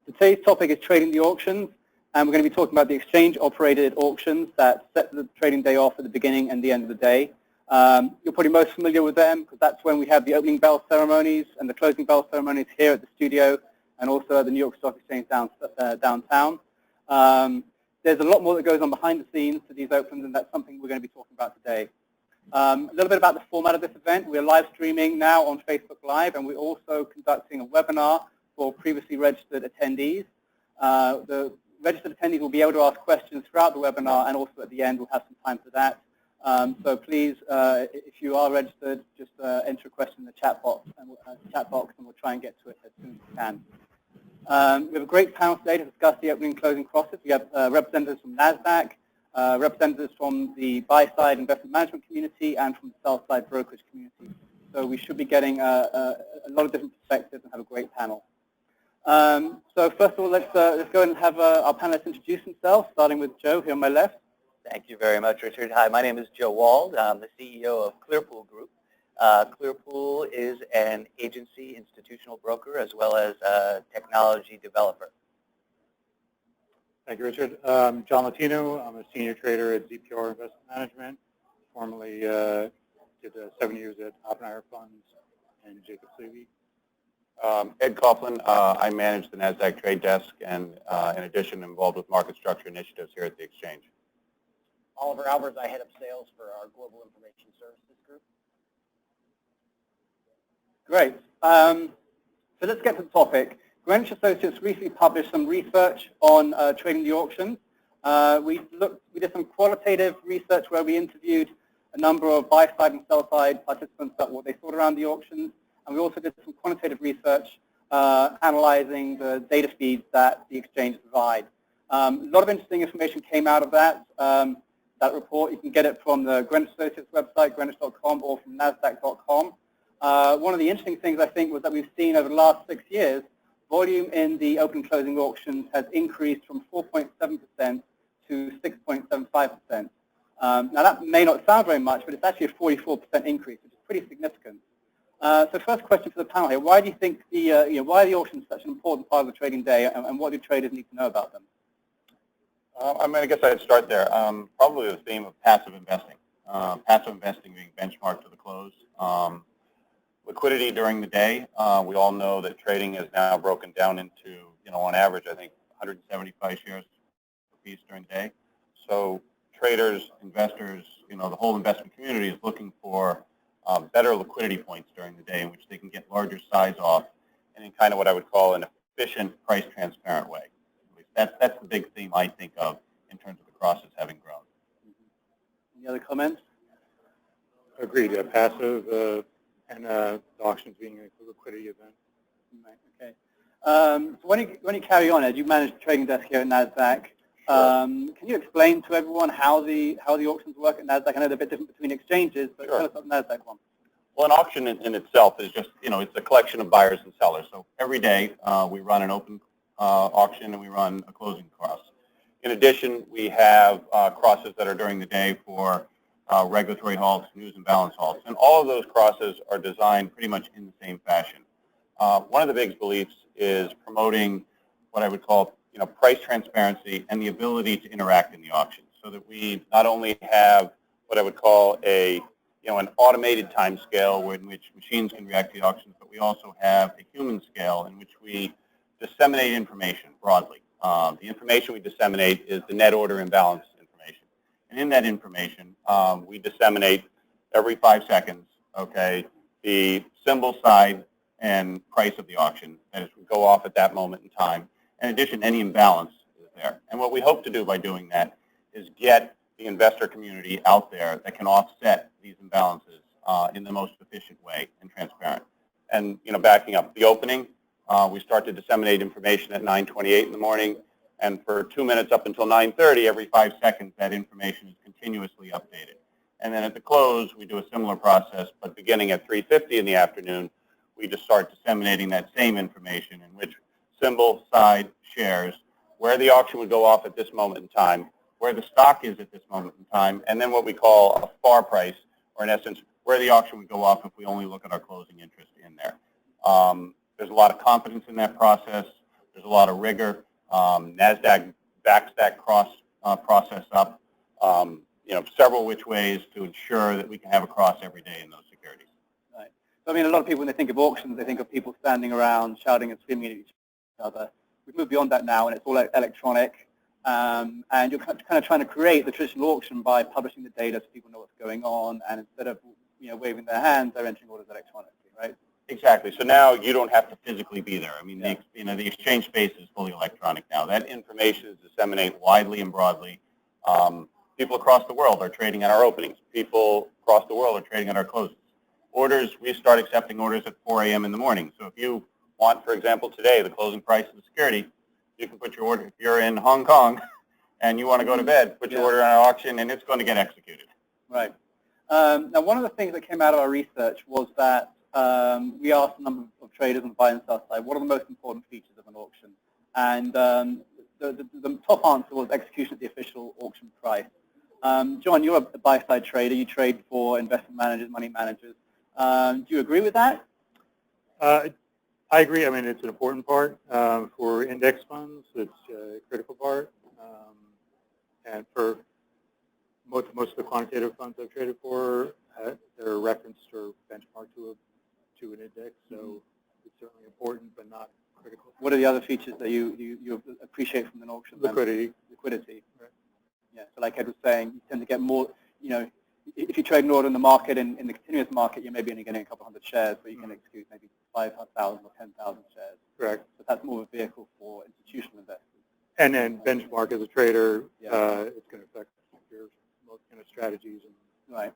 Today's topic is trading the auctions, and we're going to be talking about the exchange-operated auctions that set the trading day off at the beginning and the end of the day. You're probably most familiar with them because that's when we have the opening bell ceremonies and the closing bell ceremonies here at the studio and also at the New York Stock Exchange downtown. There's a lot more that goes on behind the scenes to these opens, and that's something we're going to be talking about today. A little bit about the format of this event. We're live streaming now on Facebook Live, and we're also conducting a webinar for previously registered attendees. The registered attendees will be able to ask questions throughout the webinar, and also at the end we'll have some time for that. So please, if you are registered, just enter a question in the chat box, and we'll try and get to it as soon as we can. We have a great panel today to discuss the opening and closing crosses. We have representatives from Nasdaq, representatives from the buy-side investment management community, and from the sell-side brokerage community. So we should be getting a lot of different perspectives and have a great panel. So first of all, let's go and have our panelists introduce themselves, starting with Joe here on my left. Thank you very much, Richard. Hi, my name is Joe Wald. I'm the CEO of Clearpool Group. Clearpool is an agency institutional broker as well as a technology developer. Thank you, Richard. John Latino. I'm a senior trader at ZPR Investment Management. Formerly did 7 years at Oppenheimer Funds and Jacobs Levy. Ed Coughlin. I manage the Nasdaq trade desk and in addition involved with market structure initiatives here at the exchange. Oliver Albers, I head up sales for our Global Information Services Group. Great. So let's get to the topic. Greenwich Associates recently published some research on trading the auctions. We did some qualitative research where we interviewed a number of buy-side and sell-side participants about what they thought around the auctions, and we also did some quantitative research analyzing the data feeds that the exchange provide. A lot of interesting information came out of that. That report, you can get it from the Greenwich Associates website, greenwich.com, or from nasdaq.com. One of the interesting things, I think, was that we've seen over the last 6 years, volume in the open and closing auctions has increased from 4.7% to 6.75%. Now, that may not sound very much, but it's actually a 44% increase, which is pretty significant. So first question for the panel here, why do you think why are the auctions such an important part of the trading day, and what do traders need to know about them? I guess I'd start there. Probably the theme of passive investing. Passive investing being benchmarked to the close. Liquidity during the day. We all know that trading is now broken down into, on average, I think 175 shares per piece during the day. So traders, investors, the whole investment community is looking for better liquidity points during the day in which they can get larger size off and in kind of what I would call an efficient, price transparent way. That's the big theme I think of in terms of the crosses having grown. Any other comments? Agreed. Passive and the auctions being a liquidity event. Right, okay. So when you carry on, Ed, you manage the trading desk here at Nasdaq. Sure. Can you explain to everyone how the auctions work at Nasdaq? I know they're a bit different between exchanges, but Sure. Tell us about the Nasdaq one. Well, an auction in itself is just, it's a collection of buyers and sellers. So every day we run an open auction and we run a closing cross. In addition, we have crosses that are during the day for regulatory halts, news and balance halts. And all of those crosses are designed pretty much in the same fashion. One of the big beliefs is promoting what I would call, price transparency and the ability to interact in the auction so that we not only have what I would call an automated time scale in which machines can react to the auctions, but we also have a human scale in which we disseminate information broadly. The information we disseminate is the net order imbalance information. And in that information, we disseminate every 5 seconds, the symbol side and price of the auction that is go off at that moment in time. In addition, any imbalance is there. And what we hope to do by doing that is get the investor community out there that can offset these imbalances in the most efficient way and transparent. And, backing up the opening, we start to disseminate information at 9:28 in the morning, and for 2 minutes up until 9:30, every 5 seconds, that information is continuously updated. And then at the close, we do a similar process, but beginning at 3:50 in the afternoon, we just start disseminating that same information in which symbol, side, shares, where the auction would go off at this moment in time, where the stock is at this moment in time, and then what we call a FAR price, or in essence, where the auction would go off if we only look at our closing interest in there. There's a lot of confidence in that process. There's a lot of rigor. Nasdaq backs that process up, several which ways to ensure that we can have a cross every day in those securities. Right. So, I mean, a lot of people, when they think of auctions, they think of people standing around shouting and screaming at each other. We've moved beyond that now, and it's all electronic. And you're kind of trying to create the traditional auction by publishing the data so people know what's going on, and instead of waving their hands, they're entering orders electronically, right? Exactly. So now you don't have to physically be there. I mean, the exchange space is fully electronic now. That information is disseminated widely and broadly. People across the world are trading at our openings. People across the world are trading at our closes. Orders, we start accepting orders at 4 a.m. in the morning. So if you want, for example, today, the closing price of the security, you can put your order. If you're in Hong Kong and you want to go to bed, put your order on our auction, and it's going to get executed. Right. Now, one of the things that came out of our research was that we asked a number of traders on the buy and sell side, what are the most important features of an auction? And the top answer was execution at the official auction price. John, you're a buy-side trader. You trade for investment managers, money managers. Do you agree with that? I agree. I mean, it's an important part for index funds. It's a critical part. And for most of the quantitative funds I've traded for, they're referenced or benchmarked to an index. So it's certainly important, but not critical. What are the other features that you appreciate from an auction? Liquidity. Liquidity. Right. Yeah. So like Ed was saying, you tend to get more. If you trade an order in the market, in the continuous market, you're maybe only getting a couple hundred shares, but you can execute maybe 5,000 or 10,000 shares. Correct. But that's more of a vehicle for institutional investors. And then benchmark as a trader, it's going to affect your most kind of strategies. Right.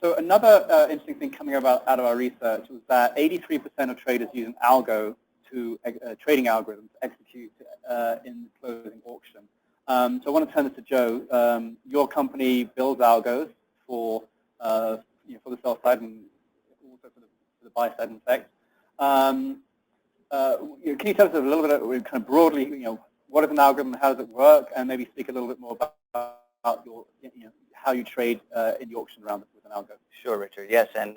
So another interesting thing coming out of our research was that 83% of traders use an algo to trading algorithm to execute in the closing auction. So I want to turn this to Joe. Your company builds algos for for the sell side and also for the buy side, in fact. Can you tell us a little bit, kind of broadly, what is an algorithm, how does it work, and maybe speak a little bit more about your, how you trade in the auction round with an algo? Sure, Richard. Yes, and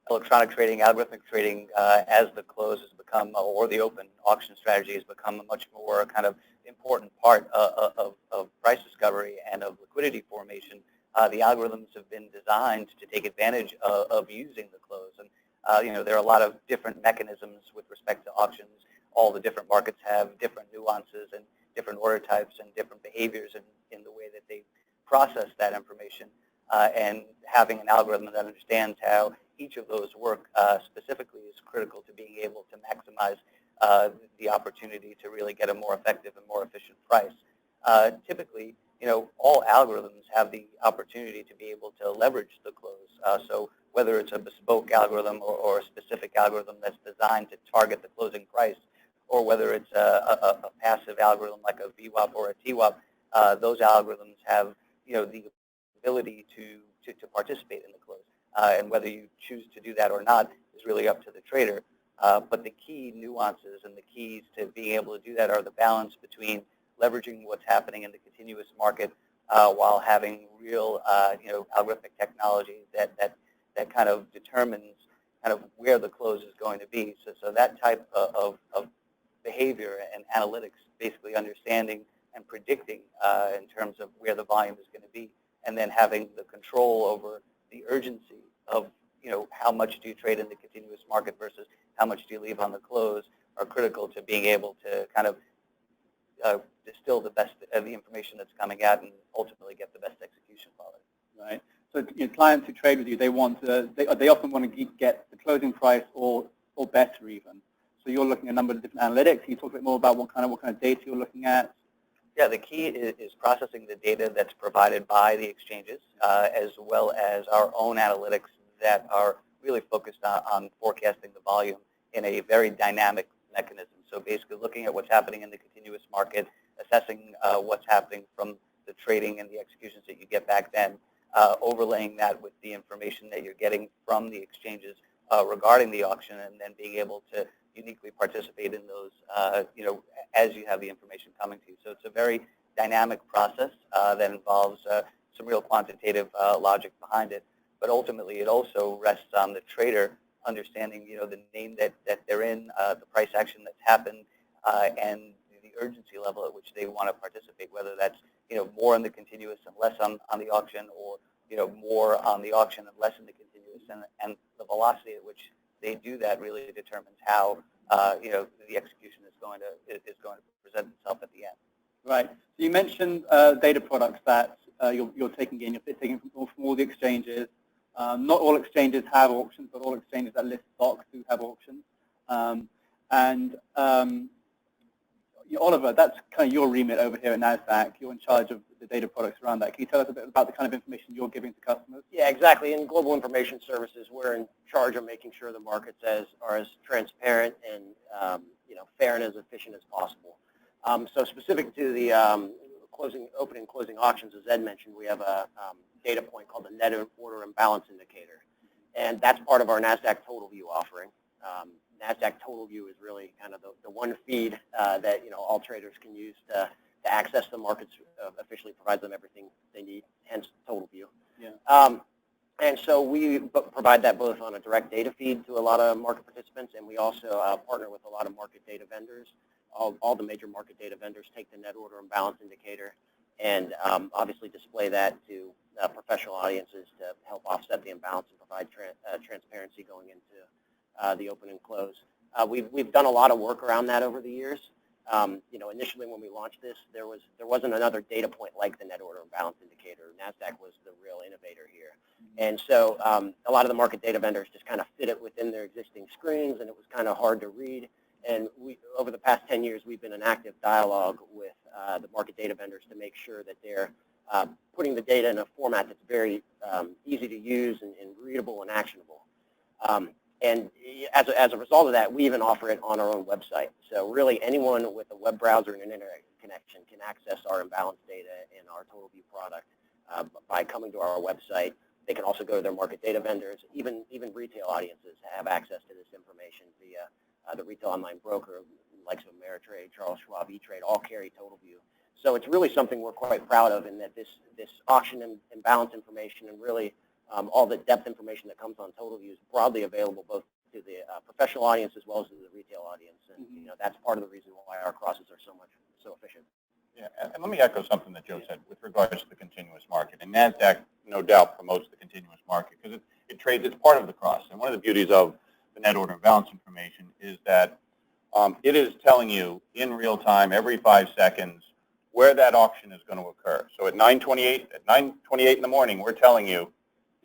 electronic trading, algorithmic trading, as the close has become, or the open auction strategy has become a much more kind of important part of price discovery and of liquidity formation. The algorithms have been designed to take advantage of using the close, and there are a lot of different mechanisms with respect to auctions. All the different markets have different nuances and different order types and different behaviors in the way that they process that information. And having an algorithm that understands how each of those work specifically is critical to being able to maximize the opportunity to really get a more effective and more efficient price. Typically, all algorithms have the opportunity to be able to leverage the close. So whether it's a bespoke algorithm or a specific algorithm that's designed to target the closing price, or whether it's a passive algorithm like a VWAP or a TWAP, those algorithms have the ability to participate in the close. And whether you choose to do that or not is really up to the trader. But the key nuances and the keys to being able to do that are the balance between leveraging what's happening in the continuous market while having real algorithmic technology that kind of determines kind of where the close is going to be. So that type of behavior and analytics, basically understanding and predicting in terms of where the volume is going to be, and then having the control over the urgency of how much do you trade in the continuous market versus how much do you leave on the close, are critical to being able to kind of distill the best of the information that's coming out and ultimately get the best execution quality. Right. So clients who trade with you, they often want to get the closing price or better even. So you're looking at a number of different analytics. Can you talk a bit more about what kind of data you're looking at? Yeah, the key is processing the data that's provided by the exchanges, as well as our own analytics that are really focused on forecasting the volume in a very dynamic mechanism. So basically looking at what's happening in the continuous market, assessing what's happening from the trading and the executions that you get back then, overlaying that with the information that you're getting from the exchanges regarding the auction, and then being able to uniquely participate in those, as you have the information coming to you. So it's a very dynamic process that involves some real quantitative logic behind it. But ultimately, it also rests on the trader understanding, the name that they're in, the price action that's happened, and the urgency level at which they want to participate, whether that's, more in the continuous and less on the auction, or, more on the auction and less in the continuous. And the velocity at which they do that really determines how, the execution is going to present itself at the end. Right. So you mentioned data products that you're taking in. You're taking from all the exchanges. Not all exchanges have auctions, but all exchanges that list stocks do have auctions. Oliver, that's kind of your remit over here at Nasdaq. You're in charge of the data products around that. Can you tell us a bit about the kind of information you're giving to customers? Yeah, exactly. In Global Information Services, we're in charge of making sure the markets are as transparent and fair and as efficient as possible. So specific to the opening and closing auctions, as Ed mentioned, we have a data point called the Net Order Imbalance Indicator, and that's part of our Nasdaq Total View offering. Nasdaq Total View is really kind of the one feed that all traders can use to access the markets, officially provides them everything they need, hence Total View. Yeah. And so we provide that both on a direct data feed to a lot of market participants, and we also partner with a lot of market data vendors. All the major market data vendors take the Net Order Imbalance Indicator and obviously display that to professional audiences to help offset the imbalance and provide transparency going into the open and close. We've done a lot of work around that over the years. Initially when we launched this, there wasn't another data point like the Net Order Imbalance Indicator. Nasdaq was the real innovator here. And so a lot of the market data vendors just kind of fit it within their existing screens, and it was kind of hard to read. And over the past 10 years, we've been in active dialogue with the market data vendors to make sure that they're putting the data in a format that's very easy to use and readable and actionable. And as a result of that, we even offer it on our own website. So really anyone with a web browser and an internet connection can access our imbalance data and our Total View product by coming to our website. They can also go to their market data vendors. Even retail audiences have access to this information via the retail online broker, likes of Ameritrade, Charles Schwab, E-Trade, all carry Total View. So it's really something we're quite proud of, in that this auction and imbalance information and really all the depth information that comes on Total View is broadly available both to the professional audience as well as to the retail audience. And that's part of the reason why our crosses are so efficient. Yeah, and let me echo something that Joe said with regards to the continuous market. And Nasdaq, no doubt, promotes the continuous market because it trades as part of the cross. And one of the beauties of the net order imbalance information is that it is telling you in real time, every 5 seconds, where that auction is going to occur. So at 9:28 in the morning, we're telling you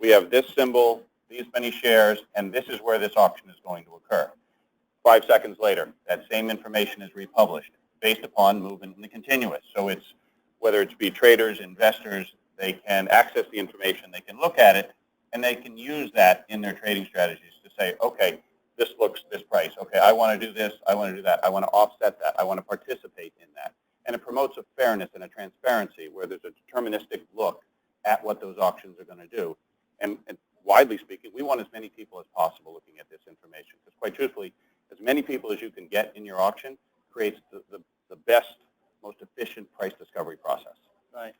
we have this symbol, these many shares, and this is where this auction is going to occur. 5 seconds later, that same information is republished based upon movement in the continuous. So it's whether it's be traders, investors, they can access the information, they can look at it, and they can use that in their trading strategies to say, okay, this looks this price. Okay, I want to do this, I want to do that, I want to offset that, I want to participate in that. And it promotes a fairness and a transparency where there's a deterministic look at what those auctions are going to do. And widely speaking, we want as many people as possible looking at this information because quite truthfully, as many people as you can get in your auction creates the best, most efficient price discovery process. Right.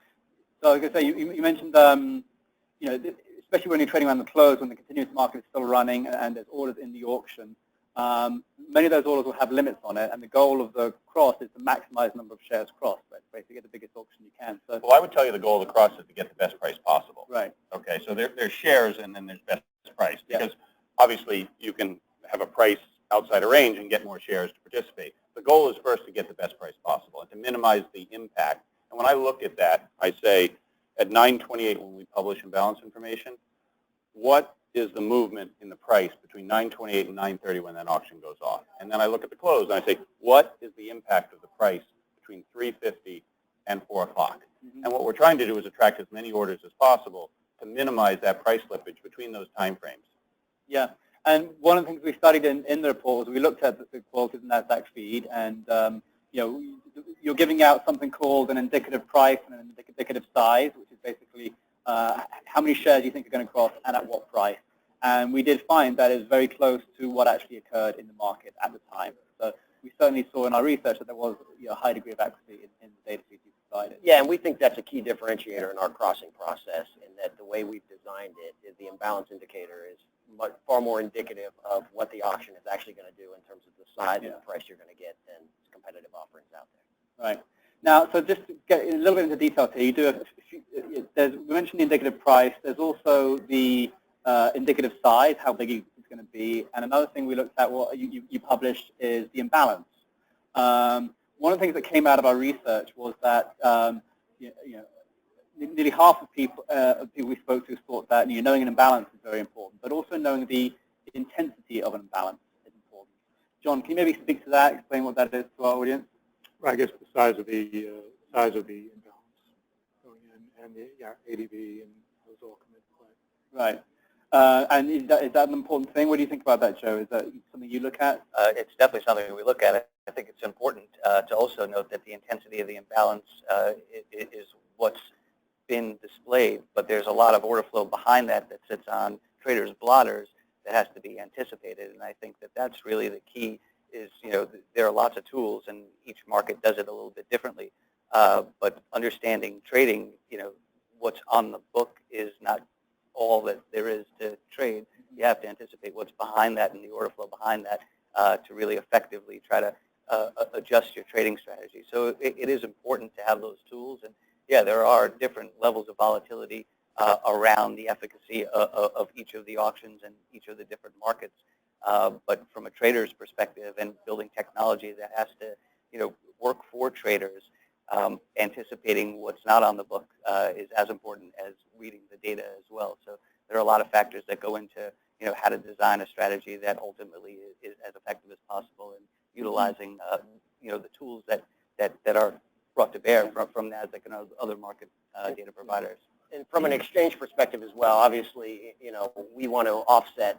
So like I say, you mentioned, especially when you're trading around the close, when the continuous market is still running and there's orders in the auction, many of those orders will have limits on it, and the goal of the cross is to maximize the number of shares crossed, right? Basically get the biggest auction you can. So, well, I would tell you the goal of the cross is to get the best price possible. Right. Okay, so there's shares and then there's best price because obviously you can have a price outside a range and get more shares to participate. The goal is first to get the best price possible and to minimize the impact. And when I look at that, I say at 9:28 when we publish imbalance information, what is the movement in the price between 9:28 and 9:30 when that auction goes off? And then I look at the close and I say, what is the impact of the price between 3:50 and 4 o'clock? Mm-hmm. And what we're trying to do is attract as many orders as possible to minimize that price slippage between those time frames. Yeah. And one of the things we studied in the report was we looked at the quality of the Nasdaq feed, and you're giving out something called an indicative price and an indicative size, which is basically how many shares you think are going to cross and at what price. And we did find that is very close to what actually occurred in the market at the time. So we certainly saw in our research that there was a high degree of accuracy in the data feeds you provided. Yeah, and we think that's a key differentiator in our crossing process, in that the way we've designed it is the imbalance indicator is far more indicative of what the auction is actually going to do in terms of the size and the price you're going to get than competitive offerings out there. Right. Now, so just to get a little bit into detail here, you do we mentioned the indicative price. There's also the indicative size, how big it's going to be, and another thing we looked at, what you published, is the imbalance. One of the things that came out of our research was that nearly half of people we spoke to thought that knowing an imbalance is very important, but also knowing the intensity of an imbalance is important. John, can you maybe speak to that, explain what that is to our audience? Well, I guess the size of the imbalance going in, and the ADV, and those all come into play. Right. And is that an important thing? What do you think about that, Joe? Is that something you look at? It's definitely something we look at. I think it's important to also note that the intensity of the imbalance is what's been displayed, but there's a lot of order flow behind that sits on traders' blotters that has to be anticipated, and I think that that's really the key. Is there are lots of tools, and each market does it a little bit differently. But understanding trading, what's on the book is not all that there is to trade. You have to anticipate what's behind that and the order flow behind that to really effectively try to adjust your trading strategy. So it is important to have those tools, and yeah, there are different levels of volatility around the efficacy of each of the auctions and each of the different markets. But from a trader's perspective and building technology that has to, work for traders, anticipating what's not on the book is as important as reading the data as well. So there are a lot of factors that go into, how to design a strategy that ultimately is as effective as possible, and utilizing, the tools that are brought to bear from Nasdaq and other market data providers. And from an exchange perspective as well, obviously, we want to offset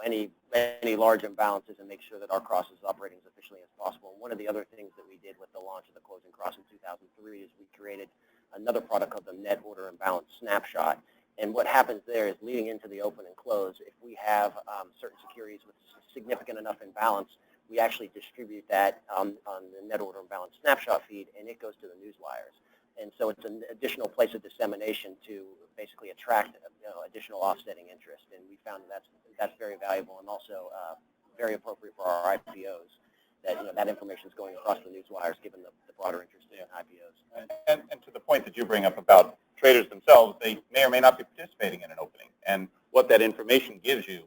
any large imbalances and make sure that our cross is operating as efficiently as possible. And one of the other things that we did with the launch of the closing cross in 2003 is we created another product called the Net Order Imbalance Snapshot. And what happens there is, leading into the open and close, if we have certain securities with significant enough imbalance, we actually distribute that on the Net Order Imbalance Snapshot feed, and it goes to the news wires. And so it's an additional place of dissemination to basically attract additional offsetting interest. And we found that's very valuable, and also very appropriate for our IPOs, that information is going across the news wires, given the broader interest in IPOs. And to the point that you bring up about traders themselves, they may or may not be participating in an opening. And what that information gives you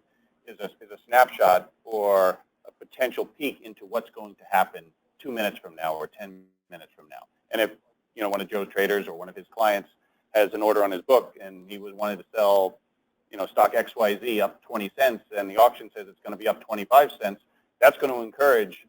is a snapshot or a potential peek into what's going to happen 2 minutes from now or 10 minutes from now. And if one of Joe's traders or one of his clients has an order on his book and he was wanting to sell, stock XYZ up 20 cents, and the auction says it's going to be up 25 cents, that's going to encourage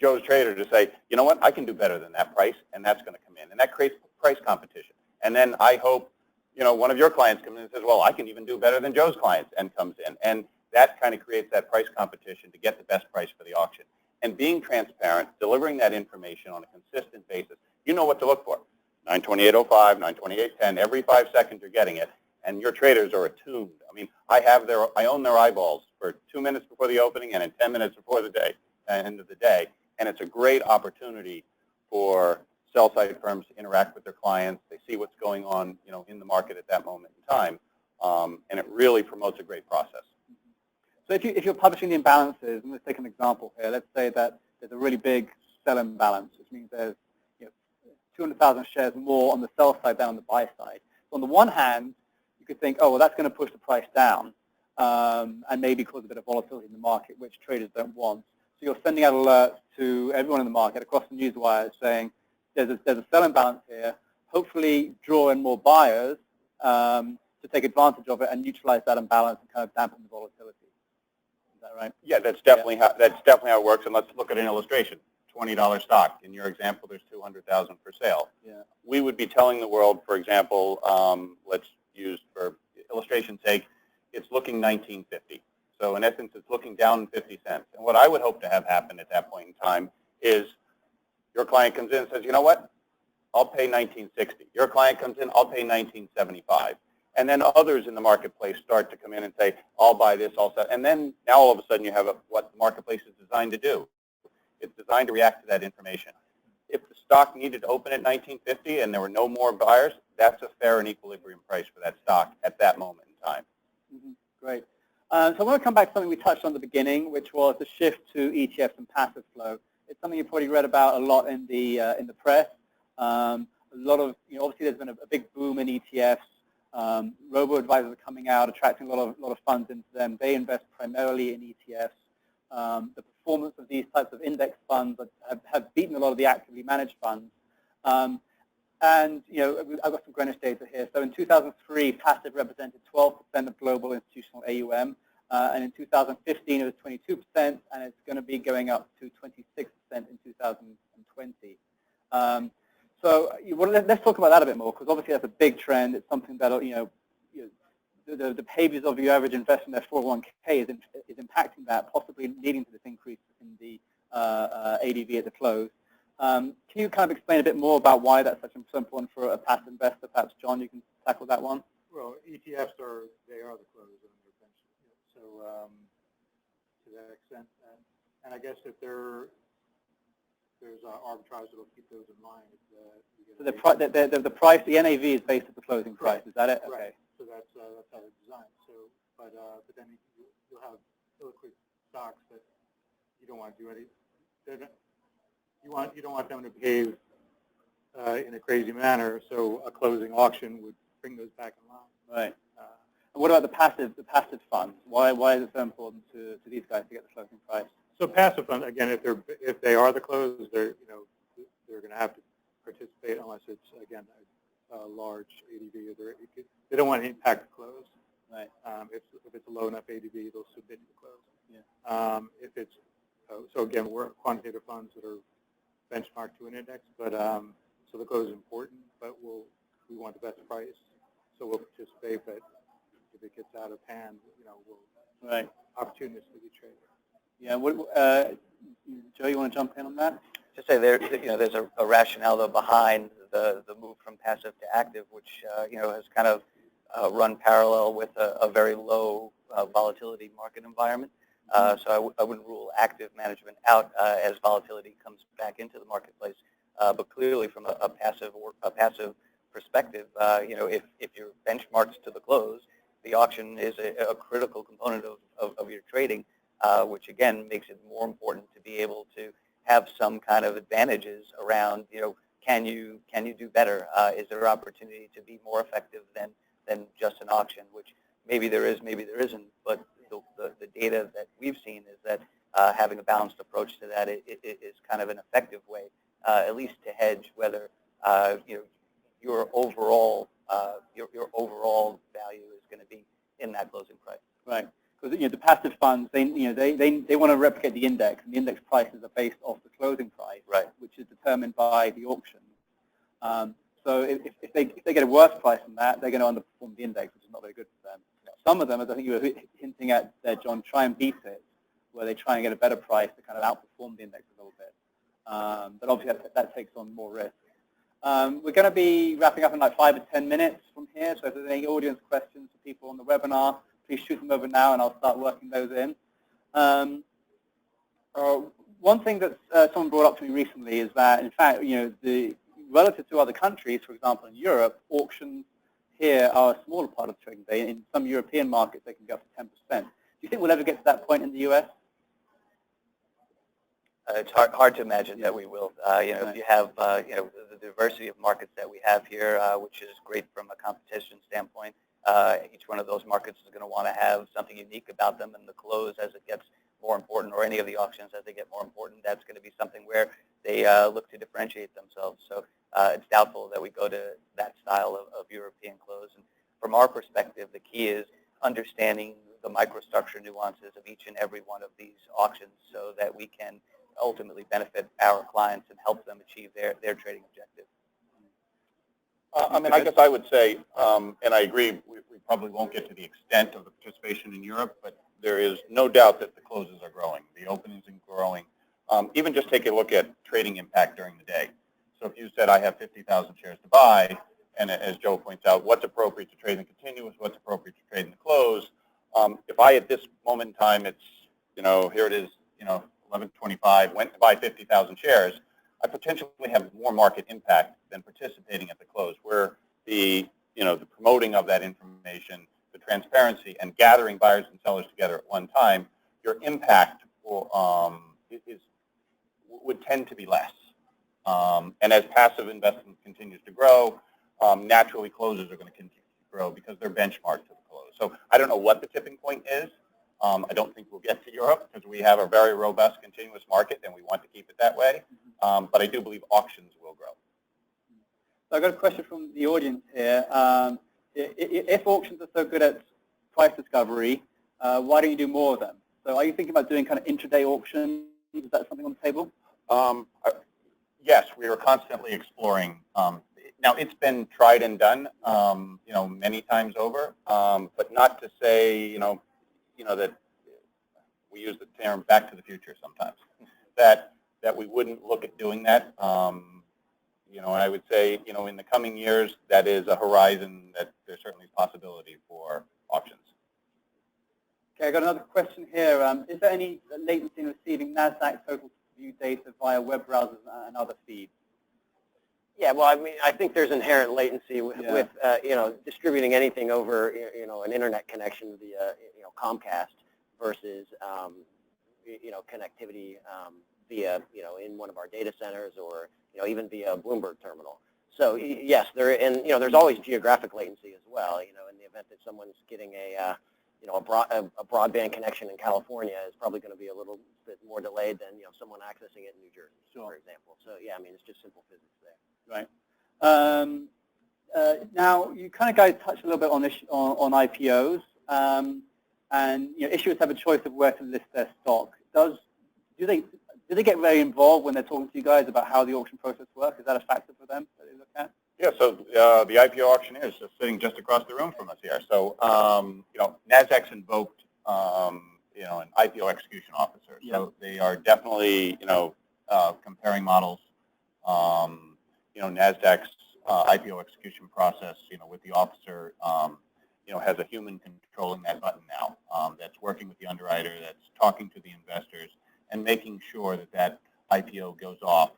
Joe's trader to say, you know what, I can do better than that price, and that's going to come in. And that creates price competition. And then I hope, one of your clients comes in and says, well, I can even do better than Joe's clients, and comes in. And that kind of creates that price competition to get the best price for the auction. And being transparent, delivering that information on a consistent basis, you know what to look for. 928.05, 928.10, every 5 seconds you're getting it, and your traders are attuned. I mean, I own their eyeballs for 2 minutes before the opening and in 10 minutes before the end of the day, and it's a great opportunity for sell-side firms to interact with their clients. They see what's going on, in the market at that moment in time, and it really promotes a great process. So if you're publishing the imbalances, and let's take an example here. Let's say that there's a really big sell imbalance, which means there's 200,000 shares more on the sell side than on the buy side. So on the one hand, you could think, oh, well, that's going to push the price down and maybe cause a bit of volatility in the market, which traders don't want. So you're sending out alerts to everyone in the market across the news wires saying, there's a sell imbalance here. Hopefully draw in more buyers to take advantage of it and neutralize that imbalance and kind of dampen the volatility. Is that right? Yeah, that's definitely how it works. And let's look at an illustration. $20 stock. In your example, there's 200,000 for sale. Yeah. We would be telling the world, for example, let's use for illustration's sake, it's looking 1950. So in essence, it's looking down 50 cents. And what I would hope to have happen at that point in time is your client comes in and says, you know what, I'll pay 1960. Your client comes in, I'll pay 1975. And then others in the marketplace start to come in and say, I'll buy this, I'll sell. And then now all of a sudden you have what the marketplace is designed to do. It's designed to react to that information. If the stock needed to open at 1950 and there were no more buyers, that's a fair and equilibrium price for that stock at that moment in time. Mm-hmm. Great. So I want to come back to something we touched on at the beginning, which was the shift to ETFs and passive flow. It's something you've probably read about a lot in the press. A lot of, obviously there's been a big boom in ETFs. Robo-advisors are coming out, attracting a lot of funds into them. They invest primarily in ETFs. The performance of these types of index funds have beaten a lot of the actively managed funds. And, I've got some Greenwich data here. So in 2003, passive represented 12% of global institutional AUM. And in 2015, it was 22%, and it's going to be going up to 26% in 2020. So let's talk about that a bit more, because obviously that's a big trend. It's something that, the behaviors of your average investor in their 401k is impacting that, possibly leading to this increase in the ADV at the close. Can you kind of explain a bit more about why that's such important for a passive investor? Perhaps, John, you can tackle that one. Well, ETFs are the close on their bench. So to that extent, and I guess if there's arbitrage that'll keep those in mind. So the price, the NAV is based at the closing price. Is that it? Okay. Right. So that's how it's designed. So, but then you'll have illiquid stocks that you don't want to do anything. You don't want them to behave in a crazy manner. So a closing auction would bring those back in line. Right. And what about the passive funds? Why is it so important to these guys to get the closing price? So passive funds, again, if they are the close, they're going to have to participate unless it's, again, a large ADV. They don't want to impact the close. Right. If it's a low enough ADV, they'll submit to the close. Yeah. If it's so again, we're quantitative funds that are benchmarked to an index, but so the close is important, but we want the best price, so we'll participate. But if it gets out of hand, we'll opportunistically trade. Yeah. Joe, you want to jump in on that? To say there's a rationale though behind the move from passive to active, which has kind of run parallel with a very low volatility market environment. So I wouldn't rule active management out as volatility comes back into the marketplace. But clearly, from a passive perspective, if you're benchmarked to the close, the auction is a critical component of your trading, which again makes it more important to be able to have some kind of advantages around, can you do better? Is there opportunity to be more effective than just an auction, which maybe there is, maybe there isn't, but the data that we've seen is that having a balanced approach to that is kind of an effective way, at least to hedge whether your overall value is going to be in that closing price. Right. Because the passive funds, they want to replicate the index, and the index prices are based off the closing price, right, which is determined by the auction. So if they get a worse price than that, they're going to underperform the index, which is not very good for them. Some of them, as I think you were hinting at there, John, try and beat it, where they try and get a better price to kind of outperform the index a little bit. But obviously that takes on more risk. We're going to be wrapping up in like 5 or 10 minutes from here, so if there's any audience questions for people on the webinar, please shoot them over now, and I'll start working those in. One thing that someone brought up to me recently is that, in fact, relative to other countries, for example, in Europe, auctions here are a smaller part of the trading day. In some European markets, they can go up to 10%. Do you think we'll ever get to that point in the U.S.? It's hard to imagine that we will. If you have the diversity of markets that we have here, which is great from a competition standpoint. Each one of those markets is going to want to have something unique about them, and the close as it gets more important, or any of the auctions as they get more important, that's going to be something where they look to differentiate themselves. So it's doubtful that we go to that style of European close. And from our perspective, the key is understanding the microstructure nuances of each and every one of these auctions so that we can ultimately benefit our clients and help them achieve their trading objectives. I guess I would say, and I agree, we probably won't get to the extent of the participation in Europe, but there is no doubt that the closes are growing, the openings are growing. Even just take a look at trading impact during the day. So if you said I have 50,000 shares to buy, and as Joe points out, what's appropriate to trade in continuous, what's appropriate to trade in the close, if I at this moment in time, it's, here it is, 11:25, went to buy 50,000 shares, I potentially have more market impact than participating at the close, where the promoting of that information, the the transparency and gathering buyers and sellers together at one time, your impact would tend to be less. And as passive investment continues to grow, naturally closes are going to continue to grow because they're benchmarked to the close. So I don't know what the tipping point is. I don't think we'll get to Europe because we have a very robust continuous market and we want to keep it that way. But I do believe auctions will grow. So I've got a question from the audience here. If auctions are so good at price discovery, why don't you do more of them? So are you thinking about doing kind of intraday auctions? Is that something on the table? Yes, we are constantly exploring. Now, it's been tried and done, many times over, but not to say, that we use the term back to the future sometimes, that we wouldn't look at doing that. And I would say, in the coming years, that is a horizon that there's certainly a possibility for auctions. Okay, I got another question here. Is there any latency in receiving Nasdaq total view data via web browsers and other feeds? Yeah, well, I mean, I think there's inherent latency with distributing anything over, an internet connection via, Comcast versus, connectivity via, in one of our data centers or, even via a Bloomberg terminal. So yes, there's always geographic latency as well. In the event that someone's getting a broadband connection in California is probably going to be a little bit more delayed than someone accessing it in New Jersey, for example. So yeah, I mean, it's just simple physics there. Right. Now, you kind of guys touched a little bit on IPOs, and issuers have a choice of where to list their stock. Do they get very involved when they're talking to you guys about how the auction process works? Is that a factor for them that they look at? Yeah, so the IPO auctioneer is just sitting just across the room from us here. So, Nasdaq's invoked, an IPO execution officer. So they are definitely, comparing models. Nasdaq's IPO execution process, with the officer, has a human controlling that button now. That's working with the underwriter, that's talking to the investors, and making sure that IPO goes off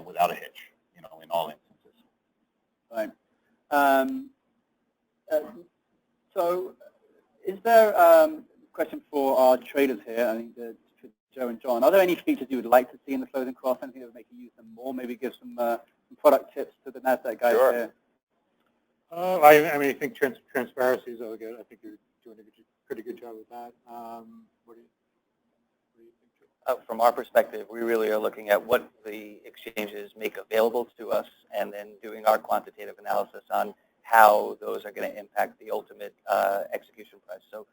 without a hitch, in all instances. Right. So is there a question for our traders here? I think for Joe and John. Are there any features you would like to see in the closing cross? Anything that would make you use them more? Maybe give some product tips to the Nasdaq guys here. I think transparency is all good. I think you're doing a pretty good job with that. What do you think? From our perspective, we really are looking at what the exchanges make available to us and then doing our quantitative analysis on how those are going to impact the ultimate execution price. So,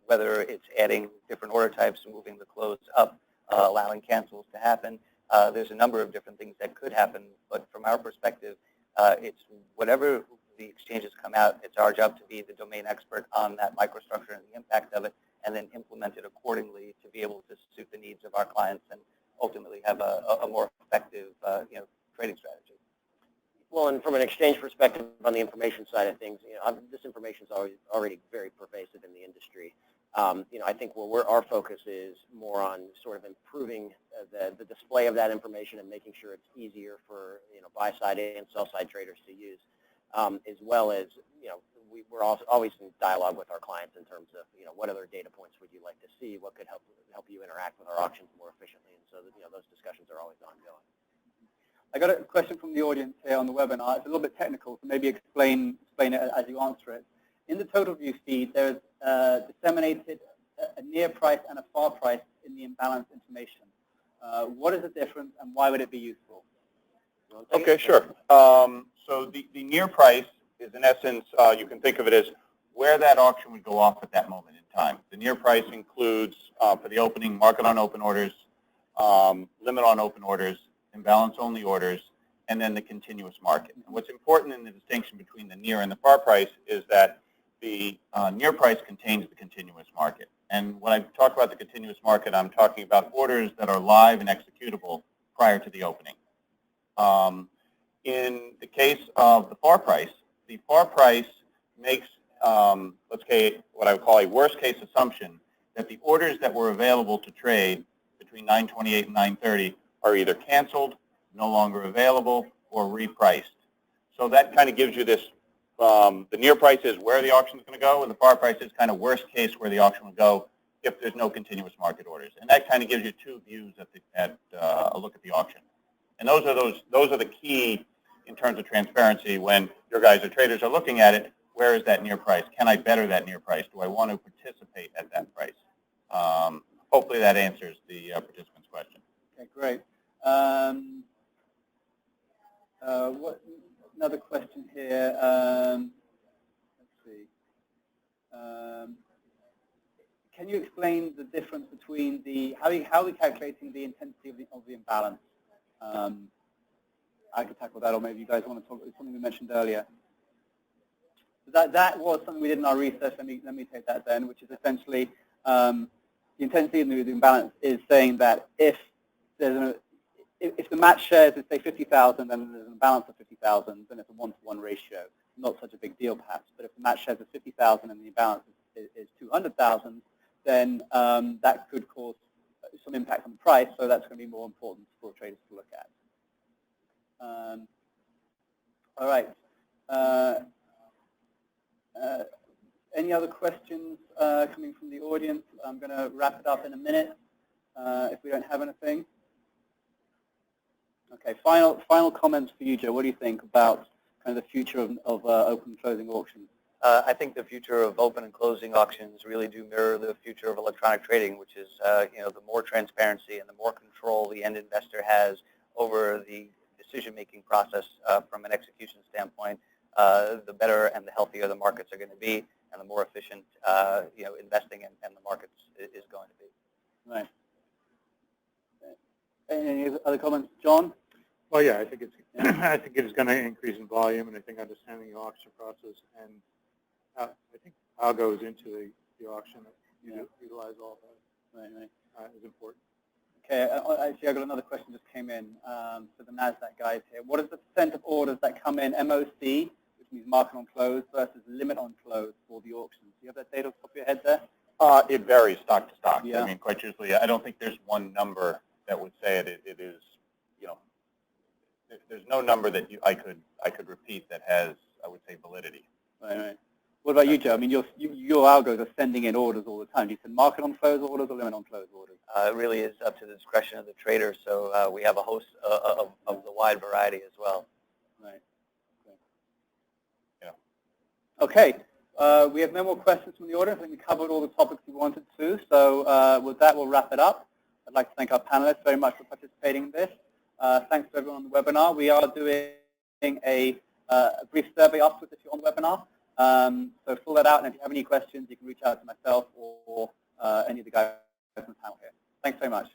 whether it's adding different order types, moving the close up, allowing cancels to happen, there's a number of different things that could happen. But from our perspective, it's whatever the exchanges come out, it's our job to be the domain expert on that microstructure and the impact of it, and then implement it accordingly to be able to suit the needs of our clients and ultimately have a more effective trading strategy. Well, and from an exchange perspective on the information side of things, this information is already very pervasive in the industry. I think our focus is more on sort of improving the display of that information and making sure it's easier for buy-side and sell-side traders to use, as well as we're also always in dialogue with our clients in terms of what other data points would you like to see, what could help you interact with our auctions more efficiently, and so that those discussions are always ongoing. I got a question from the audience here on the webinar. It's a little bit technical, so maybe explain it as you answer it. In the total view feed, there's disseminated a near price and a far price in the imbalanced information. What is the difference, and why would it be useful? Okay, sure. So the near price is, in essence, you can think of it as where that auction would go off at that moment in time. The near price includes, for the opening, market on open orders, limit on open orders, imbalance-only orders, and then the continuous market. And what's important in the distinction between the near and the far price is that the near price contains the continuous market. And when I talk about the continuous market, I'm talking about orders that are live and executable prior to the opening. In the case of the far price makes, let's say, what I would call a worst-case assumption that the orders that were available to trade between 9:28 and 9:30 are either canceled, no longer available, or repriced. So that kind of gives you this the near price is where the auction is going to go, and the par price is kind of worst case where the auction will go if there's no continuous market orders. And that kind of gives you two views at a look at the auction. And those are the key in terms of transparency when your guys or traders are looking at it. Where is that near price? Can I better that near price? Do I want to participate at that price? Hopefully that answers the participant's question. Okay, great. What another question here? Let's see. Can you explain the difference between how are we calculating the intensity of the imbalance? I could tackle that, or maybe you guys want to talk about something we mentioned earlier. That was something we did in our research. Let me take that then, which is essentially the intensity of the imbalance is saying that if the match shares is say 50,000 and there's an imbalance of 50,000, then it's a 1-to-1 ratio. Not such a big deal perhaps, but if the match shares is 50,000 and the imbalance is 200,000, then that could cause some impact on the price. So that's going to be more important for traders to look at. All right. Any other questions coming from the audience? I'm going to wrap it up in a minute if we don't have anything. Okay, final comments for you, Joe. What do you think about kind of the future of open and closing auctions? I think the future of open and closing auctions really do mirror the future of electronic trading, which is the more transparency and the more control the end investor has over the decision-making process from an execution standpoint, the better and the healthier the markets are going to be, and the more efficient investing in the markets is going to be. Right. Any other comments, John? Well, yeah, I think it's I think it is going to increase in volume, and I think understanding the auction process and I think how it goes into the auction that utilize all that is important. Okay, actually, I got another question just came in for the Nasdaq guys here. What is the percent of orders that come in MOC, which means market on close, versus limit on close for the auctions? Do you have that data off the top of your head there? It varies stock to stock. Yeah. I mean, quite truthfully, I don't think there's one number that would say it is, there's no number that I could repeat that has, I would say, validity. Right. What about you, Joe? I mean, your algos are sending in orders all the time. Do you send market on close orders or limit on close orders? It really is up to the discretion of the trader, so we have a host of the wide variety as well. Right. Okay. We have no more questions from the audience. I think we covered all the topics we wanted to. So with that, we'll wrap it up. I'd like to thank our panelists very much for participating in this. Thanks to everyone on the webinar. We are doing a brief survey afterwards if you're on the webinar. So fill that out, and if you have any questions, you can reach out to myself or any of the guys on the panel here. Thanks very much.